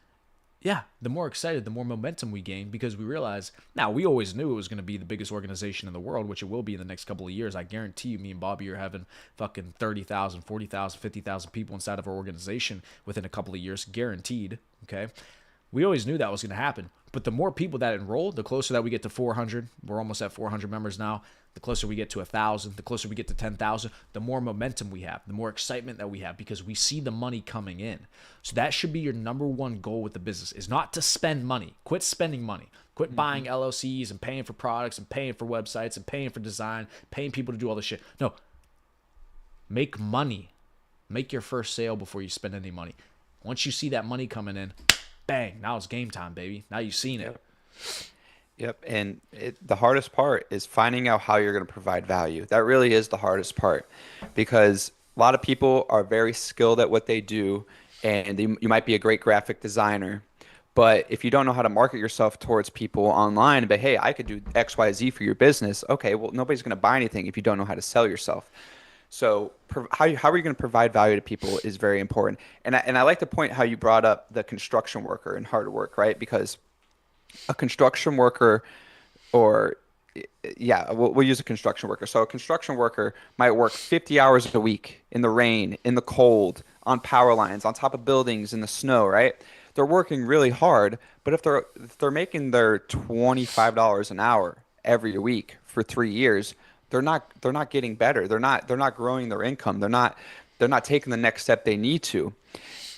yeah, the more excited, the more momentum we gain because we realize now we always knew it was going to be the biggest organization in the world, which it will be in the next couple of years. I guarantee you, me and Bobby are having fucking 30,000, 40,000, 50,000 people inside of our organization within a couple of years, guaranteed. Okay. We always knew that was going to happen. But the more people that enroll, the closer that we get to 400, we're almost at 400 members now. The closer we get to 1,000, the closer we get to 10,000, the more momentum we have, the more excitement that we have because we see the money coming in. So that should be your number one goal with the business is not to spend money. Quit spending money. Quit buying LLCs and paying for products and paying for websites and paying for design, paying people to do all this shit. No, make money. Make your first sale before you spend any money. Once you see that money coming in, bang, now it's game time, baby. Now you've seen it. Yep. Yep. And the hardest part is finding out how you're going to provide value. That really is the hardest part because a lot of people are very skilled at what they do and you might be a great graphic designer. But if you don't know how to market yourself towards people online, but hey, I could do X, Y, Z for your business. Okay, well, nobody's going to buy anything if you don't know how to sell yourself. So how are you going to provide value to people is very important. And I like the point how you brought up the construction worker and hard work, right? Because a construction worker or yeah, we'll use a construction worker. So a construction worker might work 50 hours a week in the rain, in the cold, on power lines, on top of buildings in the snow, right? They're working really hard, but if they're making their $25 an hour every week for 3 years, they're not getting better. They're not growing their income. They're not taking the next step they need to.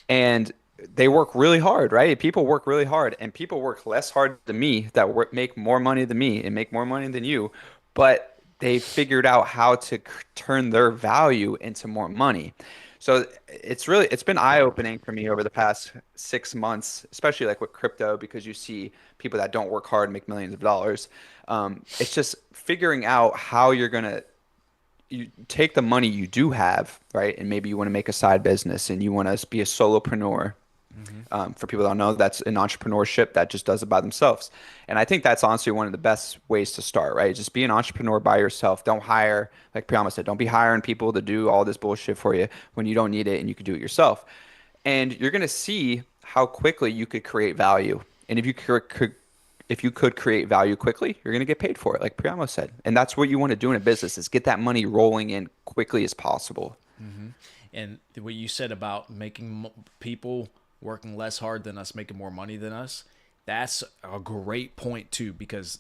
And they work really hard, right? People work really hard, and people work less hard than me that make more money than me and make more money than you, but they figured out how to turn their value into more money. So it's been eye-opening for me over the past 6 months, especially like with crypto, because you see people that don't work hard make millions of dollars. It's just figuring out how you're gonna you take the money you do have, right? And maybe you want to make a side business and you want to be a solopreneur. Mm-hmm. For people that don't know, that's an entrepreneurship that just does it by themselves. And I think that's honestly one of the best ways to start, right? Just be an entrepreneur by yourself. Don't hire, like Priyama said, don't be hiring people to do all this bullshit for you when you don't need it and you can do it yourself. And you're going to see how quickly you could create value. And if you could create value quickly, you're going to get paid for it, like Priyama said. And that's what you want to do in a business is get that money rolling in quickly as possible. Mm-hmm. And what you said about making people working less hard than us, making more money than us, that's a great point too, because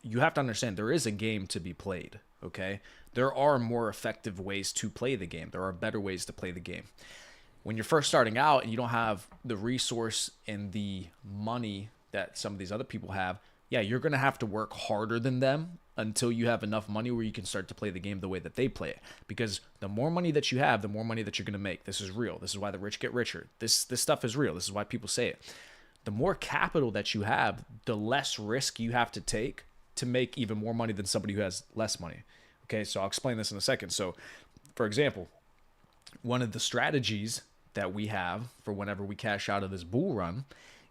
you have to understand there is a game to be played. Okay. There are more effective ways to play the game. There are better ways to play the game. When you're first starting out and you don't have the resource and the money that some of these other people have, yeah, you're going to have to work harder than them until you have enough money where you can start to play the game the way that they play it. Because the more money that you have, the more money that you're going to make. This is real. This is why the rich get richer. This stuff is real. This is why people say it. The more capital that you have, the less risk you have to take to make even more money than somebody who has less money. Okay, so I'll explain this in a second. So, for example, one of the strategies that we have for whenever we cash out of this bull run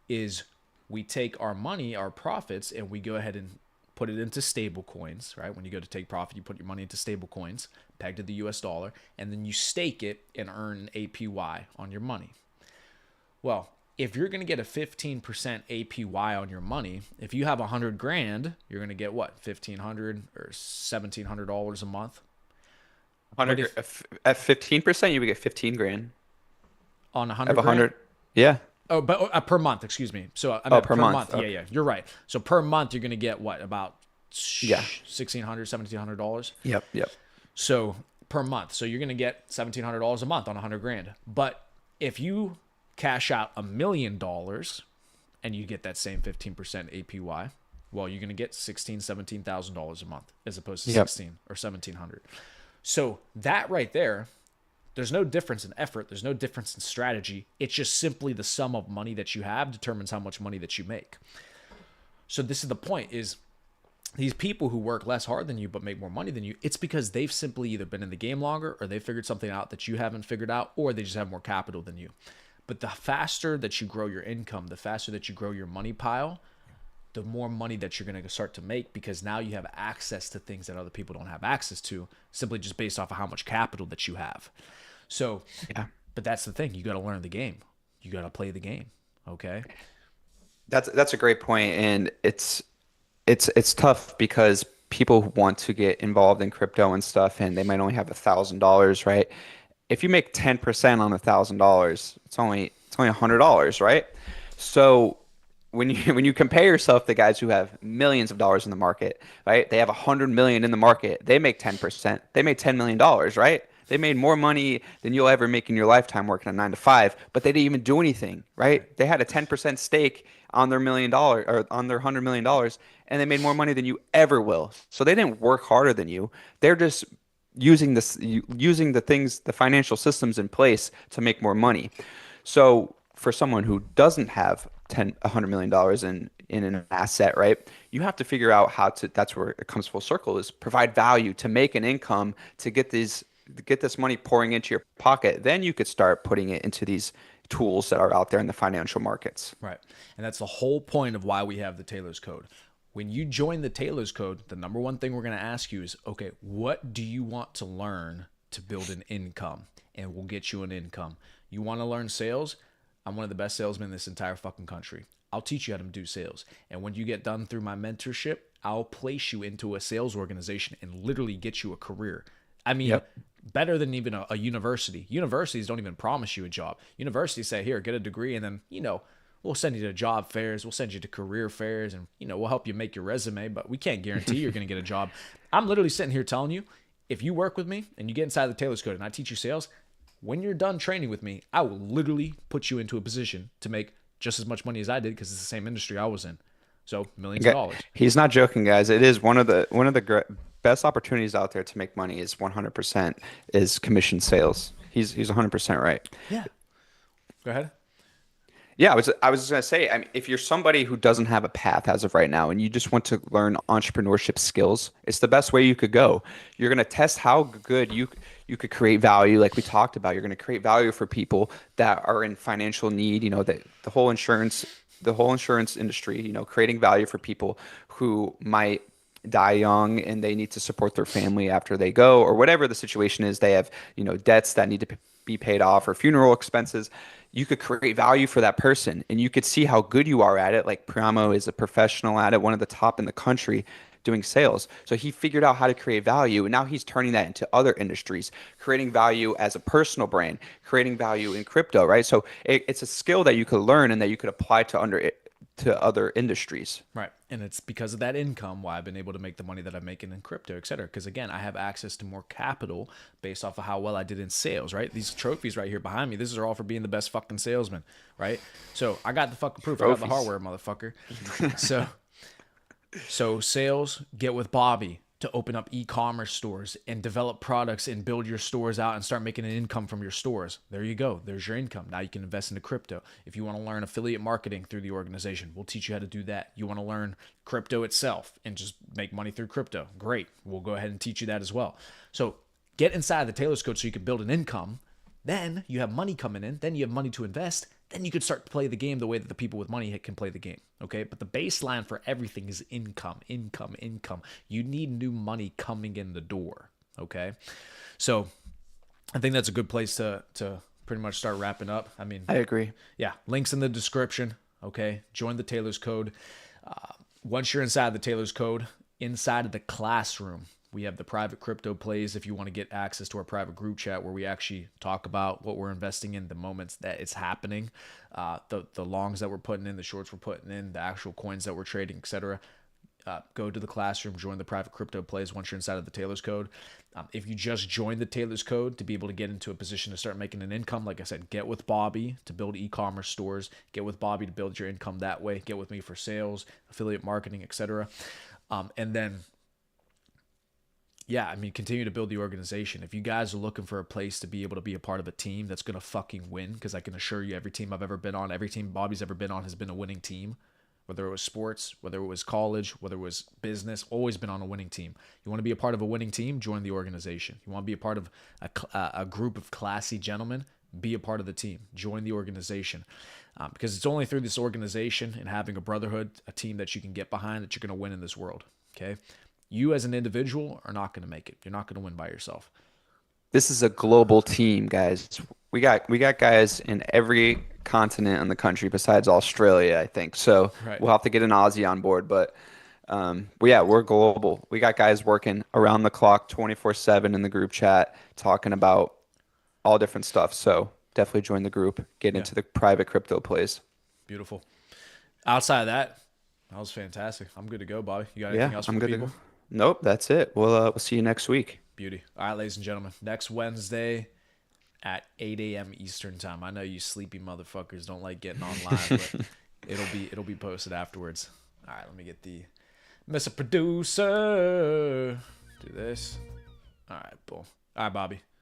is we take our money, our profits, and we go ahead and put it into stable coins, right? When you go to take profit, you put your money into stable coins pegged to the US dollar, and then you stake it and earn an APY on your money. Well, if you're going to get a 15% APY on your money, if you have 100 grand, you're going to get what? $1,500 or $1,700 a month? 100 at 15%, you would get 15 grand. On At 100 grand? 100, yeah. Oh, but per month, excuse me. So I meant per per month. month. Okay. Yeah, you're right. So per month, you're going to get what? About Yeah. $1,600, $1,700? Yep. So per month. So you're going to get $1,700 a month on 100 grand. But if you cash out $1 million and you get that same 15% APY, well, you're going to get $17,000 a month as opposed to 16 or 1,700. So that right there, there's no difference in effort. There's no difference in strategy. It's just simply the sum of money that you have determines how much money that you make. So this is the point, is these people who work less hard than you but make more money than you, it's because they've simply either been in the game longer or they figured something out that you haven't figured out, or they just have more capital than you. But the faster that you grow your income, the faster that you grow your money pile, the more money that you're going to start to make, because now you have access to things that other people don't have access to, simply just based off of how much capital that you have. So, Yeah. But that's the thing. You got to learn the game. You got to play the game. Okay. That's a great point, and it's tough because people want to get involved in crypto and stuff, and they might only have $1,000, right? If you make 10% on $1,000, it's only $100, right? So when you when you compare yourself to guys who have millions of dollars in the market, right? They have 100 million in the market. They make 10%. They made $10 million, right? They made more money than you'll ever make in your lifetime working a 9 to 5, but they didn't even do anything, right? They had a 10% stake on their $1 million or on their $100 million, and they made more money than you ever will. So they didn't work harder than you. They're just using the things, the financial systems in place to make more money. So for someone who doesn't have $100 million in an asset, right? You have to figure out how to, that's where it comes full circle, is provide value to make an income, to get this money pouring into your pocket. Then you could start putting it into these tools that are out there in the financial markets. Right. And that's the whole point of why we have the Taylor's Code. When you join the Taylor's Code, the number one thing we're going to ask you is, okay, what do you want to learn to build an income? And we'll get you an income. You want to learn sales? I'm one of the best salesmen in this entire fucking country. I'll teach you how to do sales. And when you get done through my mentorship, I'll place you into a sales organization and literally get you a career. I mean, better than even a university. Universities don't even promise you a job. Universities say, here, get a degree, and then, we'll send you to job fairs. We'll send you to career fairs, and, we'll help you make your resume, but we can't guarantee you're going to get a job. I'm literally sitting here telling you, if you work with me and you get inside the Taylor's Code and I teach you sales, when you're done training with me, I will literally put you into a position to make just as much money as I did, because it's the same industry I was in. So millions of dollars. He's not joking, guys. It is one of the best opportunities out there to make money is 100% is commission sales. He's 100% right. Yeah. Go ahead. Yeah, I was just gonna say, I mean, if you're somebody who doesn't have a path as of right now and you just want to learn entrepreneurship skills, it's the best way you could go. You're gonna test how good you could create value, like we talked about. You're gonna create value for people that are in financial need. That the whole insurance industry. Creating value for people who might die young and they need to support their family after they go, or whatever the situation is. They have debts that need to be paid off, or funeral expenses. You could create value for that person, and you could see how good you are at it. Like Priamo is a professional at it, one of the top in the country doing sales. So he figured out how to create value, and now he's turning that into other industries, creating value as a personal brand, creating value in crypto, right? So it's a skill that you could learn and that you could apply to other industries. Right. And it's because of that income why I've been able to make the money that I'm making in crypto, et cetera. Because again, I have access to more capital based off of how well I did in sales, right? These trophies right here behind me, these are all for being the best fucking salesman, right? So I got the fucking proof. Trophies. I got the hardware, motherfucker. So sales, get with Bobby to open up e-commerce stores and develop products and build your stores out and start making an income from your stores. There you go. There's your income. Now you can invest into crypto. If you want to learn affiliate marketing through the organization, we'll teach you how to do that. You want to learn crypto itself and just make money through crypto. Great. We'll go ahead and teach you that as well. So get inside the Taylor's Code so you can build an income. Then you have money coming in. Then you have money to invest. then you could start to play the game the way that the people with money can play the game. Okay. But the baseline for everything is income, income, income. You need new money coming in the door. Okay. So I think that's a good place to pretty much start wrapping up. I mean, I agree. yeah, links in the description. Okay. Join the Taylor's Code. Once you're inside the Taylor's Code, inside of the classroom, we have the private crypto plays if you want to get access to our private group chat where we actually talk about what we're investing in, the moments that it's happening, the longs that we're putting in, the shorts we're putting in, the actual coins that we're trading, etc. Go to the classroom, join the private crypto plays once you're inside of the Taylor's Code. If you just join the Taylor's Code to be able to get into a position to start making an income, like I said, get with Bobby to build e-commerce stores, get with Bobby to build your income that way, get with me for sales, affiliate marketing, etc. And then, yeah, I mean, continue to build the organization. If you guys are looking for a place to be able to be a part of a team that's going to fucking win, because I can assure you every team I've ever been on, every team Bobby's ever been on has been a winning team. Whether it was sports, whether it was college, whether it was business, always been on a winning team. You want to be a part of a winning team, join the organization. You want to be a part of a group of classy gentlemen, be a part of the team, join the organization. Because it's only through this organization and having a brotherhood, a team that you can get behind, that you're going to win in this world. Okay? You as an individual are not going to make it. You're not going to win by yourself. This is a global team, guys. We got guys in every continent in the country besides Australia, I think. So Right. we'll have to get an Aussie on board, but yeah, we're global. We got guys working around the clock, 24/7 in the group chat, talking about all different stuff. So definitely join the group, get Yeah. into the private crypto plays. Beautiful. Outside of that was fantastic. I'm good to go, Bobby. You got anything Yeah, else for I'm the good to people? go. Nope, that's it. We'll see you next week. Beauty. All right, ladies and gentlemen. Next Wednesday at 8 a.m. Eastern time. I know you sleepy motherfuckers don't like getting online, but it'll be posted afterwards. All right, let me get the Mr. Producer. Do this. All right, boom. All right, Bobby.